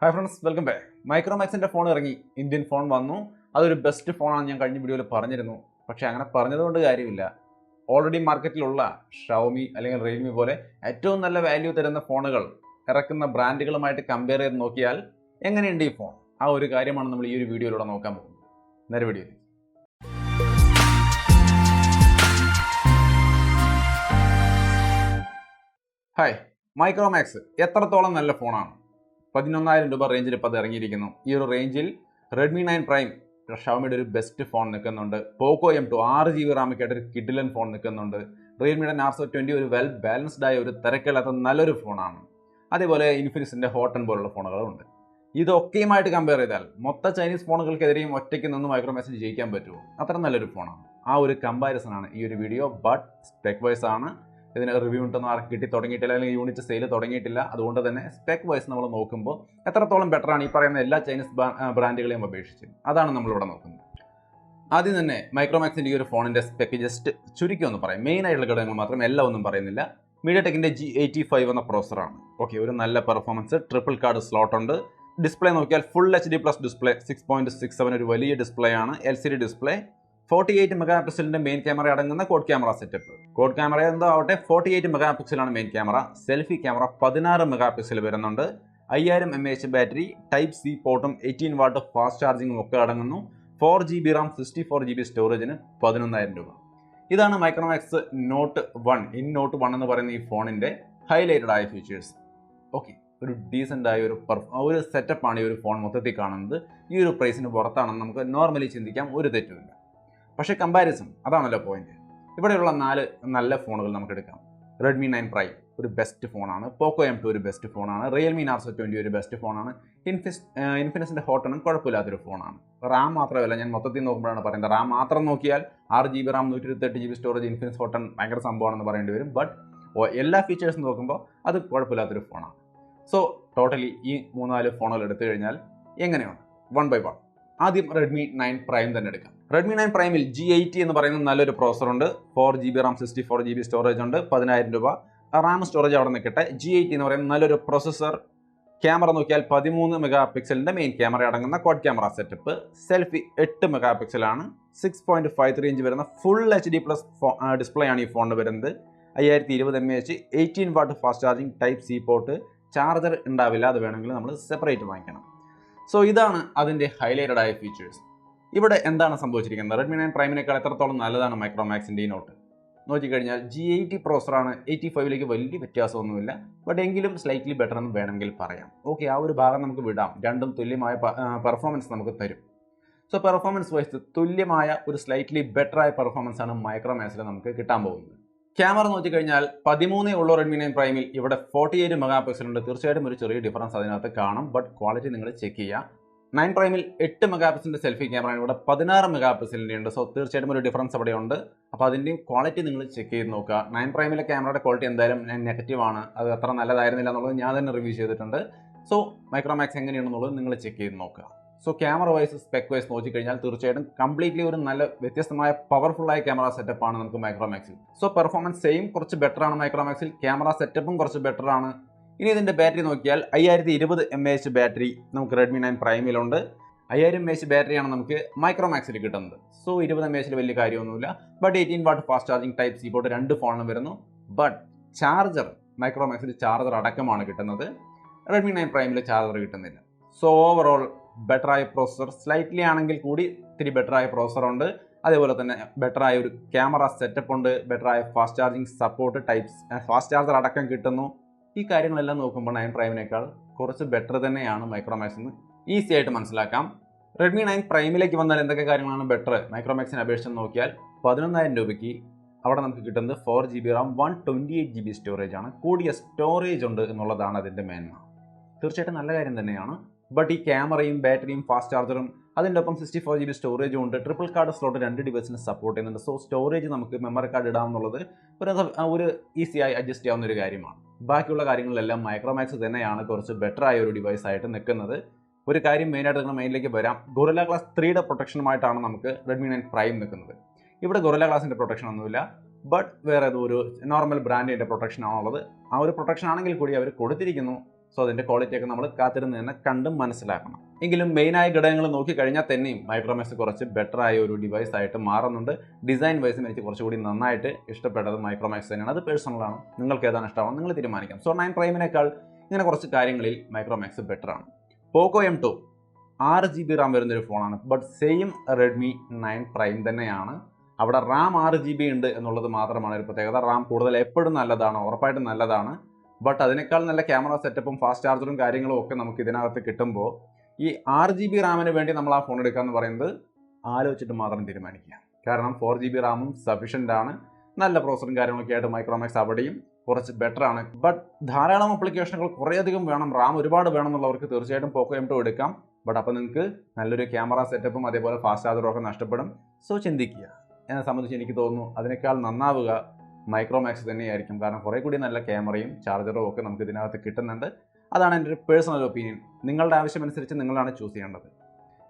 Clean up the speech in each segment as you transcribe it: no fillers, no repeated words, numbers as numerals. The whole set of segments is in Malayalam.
Hi friends, welcome back. Micromax in the phone ഇറങ്ങി ഇന്ത്യൻ ഫോൺ വന്നു. അതൊരു ബെസ്റ്റ് ഫോണാണ് ഞാൻ കഴിഞ്ഞ വീഡിയോയിൽ പറഞ്ഞിരുന്നു. പക്ഷേ അങ്ങനെ പറഞ്ഞതുകൊണ്ട് കാര്യമില്ല. ഓൾറെഡി മാർക്കറ്റിലുള്ള ഷവോമി അല്ലെങ്കിൽ റിയൽമി പോലെ ഏറ്റവും നല്ല വാല്യൂ തരുന്ന ഫോണുകൾ ഇറക്കുന്ന ബ്രാൻഡുകളുമായിട്ട് കമ്പയർ ചെയ്ത് നോക്കിയാൽ എങ്ങനെയുണ്ട് ഈ ഫോൺ? ആ ഒരു കാര്യമാണ് നമ്മൾ ഈ ഒരു വീഡിയോയിലൂടെ നോക്കാൻ പോകുന്നത്. നേരെ വീഡിയോയിൽ. ഹായ്, മൈക്രോമാക്സ് എത്രത്തോളം നല്ല ഫോണാണ്? 11,000 രൂപ റേഞ്ചിൽ ഇപ്പോൾ അത് ഇറങ്ങിയിരിക്കുന്നു. ഈ ഒരു റേഞ്ചിൽ റെഡ്മി 9 പ്രൈം ഷവോമിയുടെ ഒരു ബെസ്റ്റ് ഫോൺ നിൽക്കുന്നുണ്ട്. പോക്കോ M2 6GB റാമൊക്കെ ആയിട്ട് ഒരു കിഡിലൻ ഫോൺ നിൽക്കുന്നുണ്ട്. റിയൽമിയുടെ നാർസോ 20 ഒരു വെൽ ബാലൻസ്ഡ് ആയ ഒരു തിരക്കില്ലാത്ത നല്ലൊരു ഫോണാണ്. അതേപോലെ ഇൻഫിനിക്സിൻ്റെ ഹോട്ട് പോലുള്ള ഫോണുകളുണ്ട്. ഇതൊക്കെയുമായിട്ട് കമ്പയർ ചെയ്താൽ മൊത്ത ചൈനീസ് ഫോണുകൾക്കെതിരെയും ഒറ്റയ്ക്ക് നിന്ന് മൈക്രോമാക്സിന് ജയിക്കാൻ പറ്റുമോ? അത്ര നല്ലൊരു ഫോണാണ്. ആ ഒരു കമ്പാരിസൺ ആണ് ഈ ഒരു വീഡിയോ. ബട്ട് സ്പെക് വൈസ് ആണ്. ഇതിന് റിവ്യൂ ഉണ്ടെന്ന് ആർക്ക് കിട്ടി തുടങ്ങിയിട്ടില്ല, അല്ലെങ്കിൽ യൂണിറ്റ് സെയിൽ തുടങ്ങിയിട്ടില്ല. അതുകൊണ്ട് തന്നെ സ്പെക് വൈസ് നമ്മൾ നോക്കുമ്പോൾ എത്രത്തോളം ബെറ്ററാണ് ഈ പറയുന്ന എല്ലാ ചൈനീസ് ബ്രാൻഡുകളെയും അപേക്ഷിച്ച്, അതാണ് നമ്മളിവിടെ നോക്കുന്നത്. ആദ്യം തന്നെ മൈക്രോമാക്സിൻ്റെ ഈ ഒരു ഫോണിൻ്റെ സ്പെക്ക് ജസ്റ്റ് ചുരുക്കി ഒന്ന് പറയാം. മെയിൻ ആയിട്ടുള്ള ഘടകങ്ങൾ മാത്രം, എല്ലാം ഒന്നും പറയുന്നില്ല. മീഡിയടെക്കിൻ്റെ G85 എന്ന പ്രോസറാണ്. ഓക്കെ, ഒരു നല്ല പെർഫോമൻസ്, ട്രിപ്പിൾ കാർഡ് സ്ലോട്ട് ഉണ്ട്. ഡിസ്പ്ലേ നോക്കിയാൽ ഫുൾ HD+ ഡിസ്പ്ലേ, 6.67 ഒരു വലിയ ഡിസ്പ്ലേ ആണ്. LCD ഡിസ്പ്ലേ, 48 മെഗാ പിക്സലിന്റെ മെയിൻ ക്യാമറ അടങ്ങുന്ന quad camera setup. Quad camera എന്തോ ആവട്ടെ, 48 മെഗാ പിക്സലാണ് main camera. Selfie camera 16 mega pixel വരുന്നുണ്ട്. 5000 mAh ബാറ്ററി, ടൈപ്പ് സി പോർട്ടും 18 വാട്ട് ഫാസ്റ്റ് ചാർജിങ്ങും ഒക്കെ അടങ്ങുന്നു. 4GB റാം, 64GB സ്റ്റോറേജിന് 11,000 രൂപ. ഇതാണ് മൈക്രോമാക്സ് നോട്ട് 1 ഇൻ നോട്ട് 1 എന്ന് പറയുന്ന ഈ ഫോണിന്റെ ഹൈലൈറ്റഡ് ആയ ഫീച്ചേഴ്സ്. ഓക്കെ, ഒരു ഡീസൻ്റ് ആയ ഒരു സെറ്റപ്പാണ് ഈ ഒരു ഫോൺ മൊത്തത്തിൽ കാണുന്നത്. ഈ ഒരു പ്രൈസിന് പുറത്താണെന്ന് നമുക്ക് നോർമലി ചിന്തിക്കാം, ഒരു തെറ്റുമില്ല. പക്ഷേ കമ്പാരിസൺ, അതാണല്ലോ പോയിന്റ്. ഇവിടെയുള്ള 4 നല്ല ഫോണുകൾ നമുക്ക് എടുക്കാം. റെഡ്മി 9 പ്രൈം ഒരു ബെസ്റ്റ് ഫോണാണ്. പോക്കോ M2 ഒരു ബെസ്റ്റ് ഫോണാണ്. റിയൽമി നാർസോ 20 ഒരു ബെസ്റ്റ് ഫോണാണ്. ഇൻഫിനിക്സിൻ്റെ ഹോട്ടണും കുഴപ്പമില്ലാത്തൊരു ഫോണാണ്. റാം മാത്രമല്ല, ഞാൻ മൊത്തത്തിൽ നോക്കുമ്പോഴാണ് പറയുന്നത്. റാം മാത്രം നോക്കിയാൽ 6GB Ram, 128GB storage, Infinix ഹോട്ടൺ ഭയങ്കര സംഭവമാണെന്ന് പറയേണ്ടി വരും. ബട്ട് എല്ലാ ഫീച്ചേഴ്സും നോക്കുമ്പോൾ അത് കുഴപ്പമില്ലാത്തൊരു ഫോണാണ്. സോ ടോട്ടലി ഈ 3-4 ഫോണുകൾ എടുത്തു കഴിഞ്ഞാൽ എങ്ങനെയാണ്? 1 by 1. ആദ്യം റെഡ്മി 9 പ്രൈം തന്നെ എടുക്കാം. റെഡ്മി 9 പ്രൈമിൽ G80 എന്ന് പറയുന്ന നല്ലൊരു പ്രോസറുണ്ട്. 4GB റാം, 64GB സ്റ്റോറേജ് ഉണ്ട്. 10,000 രൂപ. റാം സ്റ്റോറേജ് അവിടെ നിൽക്കട്ടെ. G80 എന്ന് പറയുന്ന നല്ലൊരു പ്രോസസ്സർ. ക്യാമറ നോക്കിയാൽ 13 മെഗാ പിക്സലിന്റെ മെയിൻ ക്യാമറ അടങ്ങുന്ന quad camera setup. Selfie 8 mega പിക്സലാണ്. 6.53 ഇഞ്ച് വരുന്ന ഫുൾ HD+ ഡിസ്പ്ലേ ആണ് ഈ ഫോണിന് വരുന്നത്. 5020 mAh, 18 watt fast charging, type C port. Charger ഉണ്ടാവില്ല, അത് വേണമെങ്കിൽ നമ്മൾ സെപ്പറേറ്റ് വാങ്ങിക്കണം. സോ ഇതാണ് അതിൻ്റെ ഹൈലൈറ്റഡ് ആയ ഫീച്ചേഴ്സ്. ഇവിടെ എന്താണ് സംഭവിച്ചിരിക്കുന്നത്? റെഡ്മി 9 പ്രൈമിനേക്കാൾ എത്രത്തോളം നല്ലതാണ് മൈക്രോമാക്സിൻ്റെ ഈ നോട്ട് നോക്കിക്കഴിഞ്ഞാൽ G80 പ്രോസറാണ്. 85ലേക്ക് വലിയ വ്യത്യാസമൊന്നുമില്ല. ബട്ട് എങ്കിലും സ്ലൈറ്റ്ലി ബെറ്റർ എന്ന് വേണമെങ്കിൽ പറയാം. ഓക്കെ, ആ ഒരു ഭാഗം നമുക്ക് വിടാം. രണ്ടും തുല്യമായ പെർഫോമൻസ് നമുക്ക് തരും. സോ പെർഫോമൻസ് വൈസ് തുല്യമായ ഒരു സ്ലൈറ്റ്ലി ബെറ്റർ ആയ പെർഫോമൻസ് ആണ് മൈക്രോമാക്സിൽ നമുക്ക് കിട്ടാൻ പോകുന്നത്. ക്യാമറ നോക്കിക്കഴിഞ്ഞാൽ 13 ഉള്ള റെഡ്മി 9 പ്രൈമിൽ ഇവിടെ 48 മെഗാ പിക്സൽ ഉണ്ട്. തീർച്ചയായിട്ടും ഒരു ചെറിയ ഡിഫറൻസ് അതിനകത്ത് കാണും. ബട്ട് ക്വാളിറ്റി നിങ്ങൾ ചെക്ക് ചെയ്യുക. 9 പ്രൈമിൽ 8 മെഗാ പിക്സലിൻ്റെ സെൽഫി ക്യാമറ, ഇവിടെ 16 മെഗാ പിക്സലിൻ്റെ ഉണ്ട്. സോ തീർച്ചയായിട്ടും ഒരു ഡിഫറൻസ് അവിടെ ഉണ്ട്. അപ്പോൾ അതിൻ്റെയും ക്വാളിറ്റി നിങ്ങൾ ചെക്ക് ചെയ്ത് നോക്കുക. 9 പ്രൈമിലെ ക്യാമറയുടെ ക്വാളിറ്റി എന്തായാലും നെഗറ്റീവാണ്. അത് അത്ര നല്ലതായിരുന്നില്ല എന്നുള്ളത് ഞാൻ തന്നെ റിവ്യൂ ചെയ്തിട്ടുണ്ട്. സോ മൈക്രോമാക്സ് എങ്ങനെയാണെന്നുള്ളത് നിങ്ങൾ ചെക്ക് ചെയ്ത് നോക്കുക. So camera vice, spec vice നോക്കിക്കഴിഞ്ഞാൽ തീർച്ചയായിട്ടും കംപ്ലീറ്റ്ലി ഒരു നല്ല വ്യത്യസ്തമായ പവർഫുള്ളായ ക്യാമറ സെറ്റപ്പാണ് നമുക്ക് മൈക്രോമാക്സിൽ. സോ പെർഫോമൻസ് സെയിം, കുറച്ച് ബെറ്റർ ആണ് മൈക്രോമാക്സിൽ. ക്യാമറ സെറ്റപ്പും കുറച്ച് ബെറ്റർ ആണ്. ഇനി ഇതിൻ്റെ ബാറ്ററി നോക്കിയാൽ 5020 mAh ബാറ്ററി നമുക്ക് റെഡ്മി 9 പ്രൈമിലുണ്ട്. 5000 mAh ബാറ്ററിയാണ് നമുക്ക് മൈക്രോമാക്സിൽ കിട്ടുന്നത്. സോ 20 mAh വലിയ കാര്യമൊന്നുമില്ല. But 18 watt fast charging, type C port 2 ഫോണിനും വരുന്നു. ബട്ട് ചാർജർ മൈക്രോമാക്സിൽ ചാർജർ അടക്കമാണ് കിട്ടുന്നത്. റെഡ്മി 9 പ്രൈമിൽ ചാർജർ കിട്ടുന്നില്ല. സോ ഓവറോൾ ബെറ്ററായ പ്രോസസ്സർ, സ്ലൈറ്റ്ലി ആണെങ്കിൽ കൂടി ഇത്തിരി ബെറ്ററായ പ്രോസസ്സറുണ്ട്. അതേപോലെ തന്നെ ബെറ്ററായ ഒരു ക്യാമറ സെറ്റപ്പ് ഉണ്ട്. ബെറ്ററായ fast charging support, fast charger അടക്കം കിട്ടുന്നു. ഈ കാര്യങ്ങളെല്ലാം നോക്കുമ്പോൾ 9 പ്രൈമിനേക്കാൾ കുറച്ച് ബെറ്റർ തന്നെയാണ് മൈക്രോമാക്സ് എന്ന് ഈസി ആയിട്ട് മനസ്സിലാക്കാം. റെഡ്മി 9 പ്രൈമിലേക്ക് വന്നാൽ എന്തൊക്കെ കാര്യങ്ങളാണ് ബെറ്റർ മൈക്രോമാക്സിനെ അപേക്ഷിച്ച് നോക്കിയാൽ 11,000 രൂപയ്ക്ക് അവിടെ നമുക്ക് കിട്ടുന്നത് 4GB റാം, 128GB സ്റ്റോറേജ് ആണ്. കൂടിയ സ്റ്റോറേജ് ഉണ്ട് എന്നുള്ളതാണ് അതിൻ്റെ മേന്മ. തീർച്ചയായിട്ടും നല്ല കാര്യം തന്നെയാണ്. ബട്ട് ഈ ക്യാമറയും ബാറ്ററിയും ഫാസ്റ്റ് ചാർജറും അതിൻ്റെ ഒപ്പം 64GB സ്റ്റോറേജും ഉണ്ട്. ട്രിപ്പിൾ കാർഡ് സ്ലോട്ട് 2 ഡിവൈസിന് സപ്പോർട്ട് ചെയ്യുന്നുണ്ട്. സോ സ്റ്റോറേജ് നമുക്ക് മെമ്മറി കാർഡ് ഇടാമെന്നുള്ളത് ഒരു ഈസിയായി അഡ്ജസ്റ്റ് ചെയ്യാവുന്ന ഒരു കാര്യമാണ്. ബാക്കിയുള്ള കാര്യങ്ങളിലെല്ലാം മൈക്രോമാക്സ് തന്നെയാണ് കുറച്ച് ബെറ്റർ ആയ ഒരു ഡിവൈസ് ആയിട്ട് നിൽക്കുന്നത്. ഒരു കാര്യം മെയിനായിട്ട് നിങ്ങൾ മെയിനിലേക്ക് വരാം. ഗൊറില്ല ഗ്ലാസ് 3യുടെ പ്രൊട്ടക്ഷനുമായിട്ടാണ് നമുക്ക് റെഡ്മി 9 പ്രൈം നിൽക്കുന്നത്. ഇവിടെ ഗൊറില്ല ഗ്ലാസിൻ്റെ പ്രൊട്ടക്ഷൻ ഒന്നുമില്ല. ബട്ട് വേറെ ഒരു നോർമൽ ബ്രാൻഡിൻ്റെ പ്രൊട്ടക്ഷൻ ആണുള്ളത്. ആ ഒരു പ്രൊട്ടക്ഷൻ ആണെങ്കിൽ കൂടി അവർ കൊടുത്തിരിക്കുന്നു സോ അതിൻ്റെ ക്വാളിറ്റിയൊക്കെ നമ്മൾ കാത്തിരുന്ന് തന്നെ കണ്ടും മനസ്സിലാക്കണം. എങ്കിലും മെയിനായ ഘടകങ്ങൾ നോക്കിക്കഴിഞ്ഞാൽ തന്നെയും മൈക്രോമാക്സ് കുറച്ച് ബെറ്റർ ആയ ഒരു ഡിവൈസ് ആയിട്ട് മാറുന്നുണ്ട്. ഡിസൈൻ വൈസും എനിക്ക് കുറച്ചുകൂടി നന്നായിട്ട് ഇഷ്ടപ്പെട്ടത് മൈക്രോമാക്സ് തന്നെയാണ്. അത് പേഴ്സണലാണ്, നിങ്ങൾക്ക് ഏതാണ് ഇഷ്ടമാണോ നിങ്ങൾ തീരുമാനിക്കാം. സോ 9 പ്രൈമിനേക്കാൾ ഇങ്ങനെ കുറച്ച് കാര്യങ്ങളിൽ മൈക്രോമാക്സ് ബെറ്ററാണ്. പോക്കോ M2 6GB റാം വരുന്നൊരു ഫോണാണ്. ബട്ട് സെയിം റെഡ്മി 9 പ്രൈം തന്നെയാണ്. അവിടെ റാം 6GB ഉണ്ട് എന്നുള്ളത് മാത്രമാണ് ഒരു പ്രത്യേകത. റാം കൂടുതൽ എപ്പോഴും നല്ലതാണ്, ഉറപ്പായിട്ടും നല്ലതാണ്. ബട്ട് അതിനേക്കാൾ നല്ല ക്യാമറ സെറ്റപ്പും ഫാസ്റ്റ് ചാർജറും കാര്യങ്ങളും ഒക്കെ നമുക്ക് ഇതിനകത്ത് കിട്ടുമ്പോൾ ഈ 6GB റാമിന് വേണ്ടി നമ്മൾ ആ ഫോൺ എടുക്കുക എന്ന് പറയുന്നത് ആലോചിച്ചിട്ട് മാത്രം തീരുമാനിക്കുക. കാരണം 4GB റാമും സഫീഷ്യൻ്റ് ആണ്. നല്ല പ്രോസറും കാര്യങ്ങളൊക്കെ ആയിട്ട് മൈക്രോമാക്സ് അവിടെയും കുറച്ച് ബെറ്റർ ആണ്. ബട്ട് ധാരാളം ആപ്ലിക്കേഷനുകൾ കുറേയധികം വേണം, റാം ഒരുപാട് വേണം എന്നുള്ളവർക്ക് തീർച്ചയായിട്ടും പോക്കോ M2 എടുക്കാം. ബട്ട് അപ്പോൾ നിങ്ങൾക്ക് നല്ലൊരു ക്യാമറ സെറ്റപ്പും അതേപോലെ ഫാസ്റ്റ് ചാർജറും ഒക്കെ നഷ്ടപ്പെടും. സോ ചിന്തിക്കുക. എന്നെ സംബന്ധിച്ച് എനിക്ക് തോന്നുന്നു അതിനേക്കാൾ നന്നാവുക മൈക്രോമാക്സ് തന്നെയായിരിക്കും. കാരണം കുറേ കൂടി നല്ല ക്യാമറയും ചാർജറും ഒക്കെ നമുക്ക് ഇതിനകത്ത് കിട്ടുന്നുണ്ട്. അതാണ് എൻ്റെ ഒരു പേഴ്സണൽ ഒപ്പീനിയൻ. നിങ്ങളുടെ ആവശ്യമനുസരിച്ച് നിങ്ങളാണ് ചൂസ് ചെയ്യേണ്ടത്.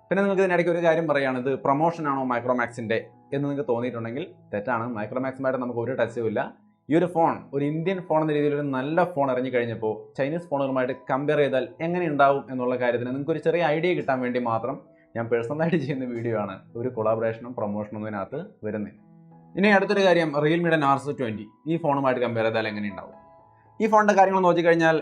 പിന്നെ നിങ്ങൾക്ക് ഇതിനിടയ്ക്ക് ഒരു കാര്യം പറയുകയാണ്, ഇത് പ്രൊമോഷനാണോ മൈക്രോമാക്സിൻ്റെ എന്ന് നിങ്ങൾക്ക് തോന്നിയിട്ടുണ്ടെങ്കിൽ തെറ്റാണ്. മൈക്രോമാക്സുമായിട്ട് നമുക്ക് ഒരു ടച്ചും ഇല്ല. ഈ ഒരു ഫോൺ ഒരു ഇന്ത്യൻ ഫോൺ എന്ന രീതിയിൽ ഒരു നല്ല ഫോൺ ഇറങ്ങി കഴിഞ്ഞപ്പോൾ ചൈനീസ് ഫോണുകളുമായിട്ട് കമ്പയർ ചെയ്താൽ എങ്ങനെ ഉണ്ടാവും എന്നുള്ള കാര്യത്തിന് നിങ്ങൾക്കൊരു ചെറിയ ഐഡിയ കിട്ടാൻ വേണ്ടി മാത്രം ഞാൻ പേഴ്സണലായിട്ട് ചെയ്യുന്ന വീഡിയോ ആണ്. ഒരു കൊളാബറേഷനും പ്രൊമോഷനും ഇതിനകത്ത് വരുന്നില്ല. ഇനി അടുത്തൊരു കാര്യം, റിയൽമിയുടെ നാർസോ 20 ഈ ഫോണുമായിട്ട് കമ്പയർ ചെയ്താൽ എങ്ങനെ ഉണ്ടാവും? ഈ ഫോണിൻ്റെ കാര്യങ്ങൾ നോക്കിക്കഴിഞ്ഞാൽ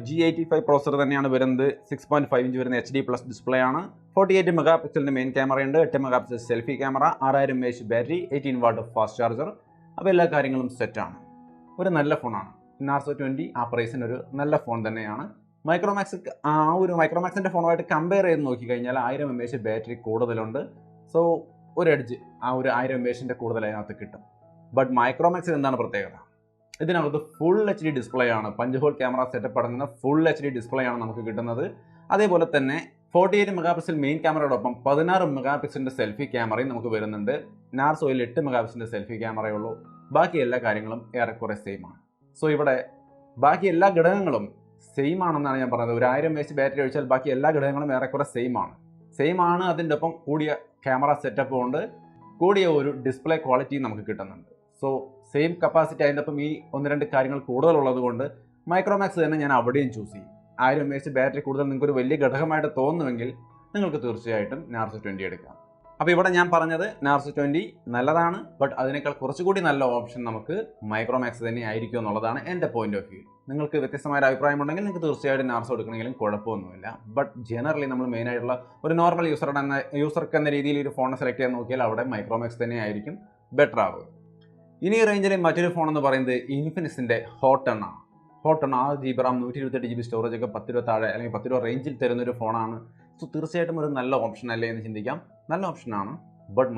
G85 പ്രോസർ തന്നെയാണ് വരുന്നത്. 6.5 ഇഞ്ച് വരുന്ന HD+ ഡിസ്പ്ലേ ആണ്. 48 മെഗാ പിക്സലിൻ്റെ മെയിൻ ക്യാമറയുണ്ട്. 8 mega pixel selfie camera, 6000 mAh battery, 18 watt fast charger. അപ്പോൾ എല്ലാ കാര്യങ്ങളും സെറ്റാണ്. ഒരു നല്ല ഫോണാണ് നാർസോ 20. ആ പ്രൈസിന് ഒരു നല്ല ഫോൺ തന്നെയാണ്. മൈക്രോമാക്സിൻ്റെ ഫോണുമായിട്ട് കമ്പയർ ചെയ്ത് നോക്കിക്കഴിഞ്ഞാൽ 1000 mAh ബാറ്ററി കൂടുതലുണ്ട്. സോ ഒരു എഡ്ജ് ആ ഒരു 1000 mAh കൂടുതൽ അതിനകത്ത് കിട്ടും. ബട്ട് മൈക്രോമാക്സിൽ എന്താണ് പ്രത്യേകത? ഇതിനകത്ത് ഫുൾ HD ഡിസ്പ്ലേ ആണ്. 5 ഹോൾ ക്യാമറ സെറ്റപ്പ് അടങ്ങുന്ന ഫുൾ HD ഡിസ്പ്ലേ ആണ് നമുക്ക് കിട്ടുന്നത്. അതേപോലെ തന്നെ 48 മെഗാ പിക്സൽ മെയിൻ ക്യാമറയോടൊപ്പം 16 മെഗാ പിക്സലിൻ്റെ സെൽഫി ക്യാമറയും നമുക്ക് വരുന്നുണ്ട്. നാർസോയിൽ 8 മെഗാ പിക്സലിൻ്റെ സെൽഫി ക്യാമറയുള്ളൂ. ബാക്കി എല്ലാ കാര്യങ്ങളും ഏറെക്കുറെ സെയിം ആണ്. സോ ഇവിടെ ബാക്കി എല്ലാ ഘടകങ്ങളും സെയിം ആണെന്നാണ് ഞാൻ പറഞ്ഞത്. ഒരു 1000 mAh ബാറ്ററി ഒഴിച്ചാൽ ബാക്കി എല്ലാ ഘടകങ്ങളും ഏറെക്കുറെ സെയിം ആണ്. അതിൻ്റെ ഒപ്പം കൂടിയ ക്യാമറ സെറ്റപ്പ് കൊണ്ട് കൂടിയ ഒരു ഡിസ്പ്ലേ ക്വാളിറ്റി നമുക്ക് കിട്ടുന്നുണ്ട്. സോ സെയിം കപ്പാസിറ്റി, അതിൻ്റെ ഒപ്പം ഈ 1-2 കാര്യങ്ങൾ കൂടുതലുള്ളത് കൊണ്ട് മൈക്രോമാക്സ് തന്നെ ഞാൻ അവിടെയും ചൂസ് ചെയ്യും. 1000 mAh ബാറ്ററി കൂടുതൽ നിങ്ങൾക്കൊരു വലിയ ഘടകമായിട്ട് തോന്നുമെങ്കിൽ നിങ്ങൾക്ക് തീർച്ചയായിട്ടും നാർസോ 20 എടുക്കാം. അപ്പോൾ ഇവിടെ ഞാൻ പറഞ്ഞത് നാർസോ 20 നല്ലതാണ്. ബട്ട് അതിനേക്കാൾ കുറച്ചുകൂടി നല്ല ഓപ്ഷൻ നമുക്ക് മൈക്രോമാക്സ് തന്നെ ആയിരിക്കും എന്നുള്ളതാണ് എൻ്റെ പോയിന്റ് ഓഫ് വ്യൂ. നിങ്ങൾക്ക് വ്യത്യസ്തമായ അഭിപ്രായം ഉണ്ടെങ്കിൽ നിങ്ങൾക്ക് തീർച്ചയായിട്ടും നാർസോ എടുക്കണമെങ്കിലും കുഴപ്പമൊന്നുമില്ല. ബട്ട് ജനറലി നമ്മൾ മെയിനായിട്ടുള്ള ഒരു നോർമൽ യൂസർക്ക് എന്ന രീതിയിൽ ഒരു ഫോൺ സെലക്ട് ചെയ്യാൻ നോക്കിയാൽ അവിടെ മൈക്രോമാക്സ് തന്നെ ആയിരിക്കും ബെറ്റർ ആവുക. ഇനി ഈ റേഞ്ചിലെ മറ്റൊരു ഫോൺ എന്ന് പറയുന്നത് ഇൻഫിനിക്സിൻ്റെ ഹോട്ട് ആണ്. 6GB റാം 128GB സ്റ്റോറേജ് ഒക്കെ 10 രൂപ താഴെ അല്ലെങ്കിൽ 10 രൂപ റേഞ്ചിൽ തരുന്നൊരു ഫോണാണ്. സോ തീർച്ചയായിട്ടും ഒരു നല്ല ഓപ്ഷൻ അല്ലേ എന്ന് ചിന്തിക്കാം. നല്ല ഓപ്ഷനാണ്. ബട്ട്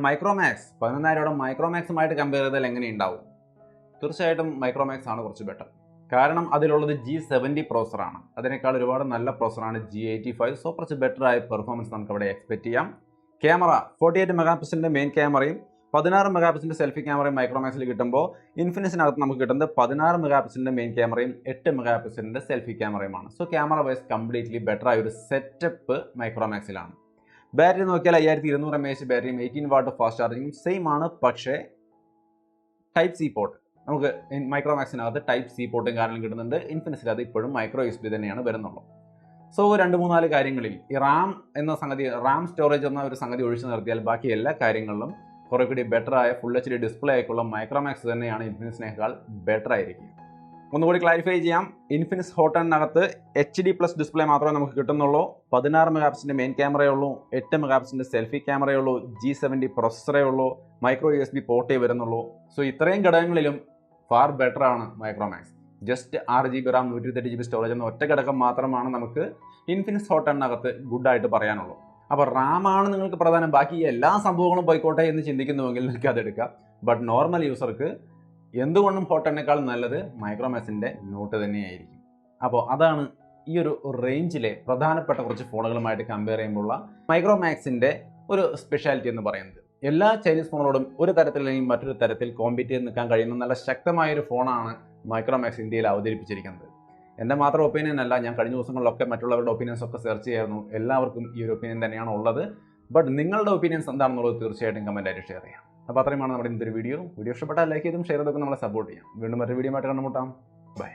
മൈക്രോമാക്സ് 11,000 മൈക്രോമാക്സുമായിട്ട് കമ്പയർ ചെയ്താൽ എങ്ങനെ ഉണ്ടാവും? തീർച്ചയായിട്ടും മൈക്രോമാക്സ് ആണ് കുറച്ച് ബെറ്റർ. കാരണം അതിലുള്ളത് G70 പ്രോസറാണ്. അതിനേക്കാൾ ഒരുപാട് നല്ല പ്രോസറാണ് G85. സോ കുറച്ച് ബെറ്റർ ആയ പെർഫോമൻസ് നമുക്ക് അവിടെ എക്സ്പെക്ട് ചെയ്യാം. ക്യാമറ 48 മെഗാ പിക്സലിൻ്റെ മെയിൻ ക്യാമറയും 16 മെഗാ പിക്സലിൻ്റെ സെൽഫി ക്യാമറയും മൈക്രോമാക്സിൽ കിട്ടുമ്പോൾ ഇൻഫിനിക്സിനകത്ത് നമുക്ക് കിട്ടുന്നത് 16 മെഗാ പിക്സലിൻ്റെ മെയിൻ ക്യാമറയും 8 മെഗാ പിക്സലിൻ്റെ സെൽഫി ക്യാമറയുമാണ്. So camera wise completely better ആയ ഒരു സെറ്റപ്പ് മൈക്രോമാക്സിലാണ്. ബാറ്ററി നോക്കിയാൽ 5200 mAh ബാറ്ററിയും 18 വാട്ട് ഫാസ്റ്റ് ചാർജിങ്ങും സെയിം ആണ്. പക്ഷേ ടൈപ്പ് സി പോർട്ട് നമുക്ക് മൈക്രോമാക്സിനകത്ത് ടൈപ്പ് സി പോർട്ടും കാരണം കിട്ടുന്നുണ്ട്. ഇൻഫിനിക്സിൽ അത് ഇപ്പോഴും മൈക്രോ USB തന്നെയാണ് വരുന്നുള്ളൂ. സോ 2-3-4 കാര്യങ്ങളിൽ ഈ റാം സ്റ്റോറേജ് എന്ന ഒരു സംഗതി ഒഴിച്ചു നിർത്തിയാൽ ബാക്കി എല്ലാ കാര്യങ്ങളിലും കുറേ കൂടി ബെറ്റർ ആയ ഫുൾ HD ഡിസ്പ്ലേ ആയിട്ടുള്ള മൈക്രോമാക്സ് തന്നെയാണ് ഇൻഫിനിക്സിനേക്കാൾ ബെറ്റർ ആയിരിക്കും. ഒന്നുകൂടി ക്ലാരിഫൈ ചെയ്യാം. ഇൻഫിനിക്സ് ഹോട്ടിനകത്ത് HD+ ഡിസ്പ്ലേ മാത്രമേ നമുക്ക് കിട്ടുന്നുള്ളൂ. 16 മെഗാ പിക്സലിൻ്റെ മെയിൻ ക്യാമറയുള്ളൂ. 8 മെഗാ പിക്സലിൻ്റെ സെൽഫി ക്യാമറയുള്ളൂ. G70 പ്രോസസ്സറേ ഉള്ളൂ. മൈക്രോ USB പോർട്ടേ വരുന്നുള്ളൂ. സോ ഇത്രയും ഘടകങ്ങളിലും ഫാർ ബെറ്റർ ആണ് Micromax. Just 6GB Ram 128GB storage എന്ന ഒറ്റ ഘടകം മാത്രമാണ് നമുക്ക് ഇൻഫിനിക്സ് ഹോട്ടിനകത്ത് ഗുഡായിട്ട് പറയാനുള്ളൂ. അപ്പോൾ റാമാണ് നിങ്ങൾക്ക് പ്രധാനം, ബാക്കി എല്ലാ സംഭവങ്ങളും പോയിക്കോട്ടെ എന്ന് ചിന്തിക്കുന്നുവെങ്കിൽ നിങ്ങൾക്ക് അതെടുക്കാം. ബട്ട് നോർമൽ യൂസർക്ക് എന്തുകൊണ്ടും ഹോട്ടിനേക്കാൾ നല്ലത് മൈക്രോമാക്സിൻ്റെ നോട്ട് തന്നെയായിരിക്കും. അപ്പോൾ അതാണ് ഈ ഒരു റേഞ്ചിലെ പ്രധാനപ്പെട്ട കുറച്ച് ഫോണുകളുമായിട്ട് കമ്പയർ ചെയ്യുമ്പോഴുള്ള മൈക്രോമാക്സിൻ്റെ ഒരു സ്പെഷ്യാലിറ്റി എന്ന് പറയുന്നത്. എല്ലാ ചൈനീസ് ഫോണുകളോടും ഒരു തരത്തിൽ അല്ലെങ്കിൽ മറ്റൊരു തരത്തിൽ കോമ്പീറ്റ് ചെയ്ത് നിൽക്കാൻ കഴിയുന്ന നല്ല ശക്തമായൊരു ഫോണാണ് മൈക്രോമാക്സ് ഇന്ത്യയിൽ അവതരിപ്പിച്ചിരിക്കുന്നത്. എൻ്റെ മാത്രം ഒപ്പീനിയൻ അല്ല, ഞാൻ കഴിഞ്ഞ ദിവസങ്ങളിലൊക്കെ മറ്റുള്ളവരുടെ ഒപ്പീനിയൻസ് ഒക്കെ സെർച്ച് ചെയ്യായിരുന്നു. എല്ലാവർക്കും ഈ ഒരു ഒപ്പീനിയൻ തന്നെയാണ് ഉള്ളത്. ബട്ട് നിങ്ങളുടെ ഒപ്പീനിയൻസ് എന്താണെന്നുള്ളത് തീർച്ചയായിട്ടും കമൻറ്റായിട്ട് ഷെയർ ചെയ്യാം. അപ്പോൾ അത്രയുമാണ് നമ്മുടെ ഇന്നത്തെ വീഡിയോ ഇഷ്ടപ്പെട്ടാൽ ലൈക്ക് ചെയ്തും ഷെയർ ചെയ്തൊക്കെ നമ്മളെ സപ്പോർട്ട് ചെയ്യാം. വീണ്ടും മറ്റൊരു വീഡിയോ ആയിട്ട് കണ്ടുമുട്ടാം. ബൈ.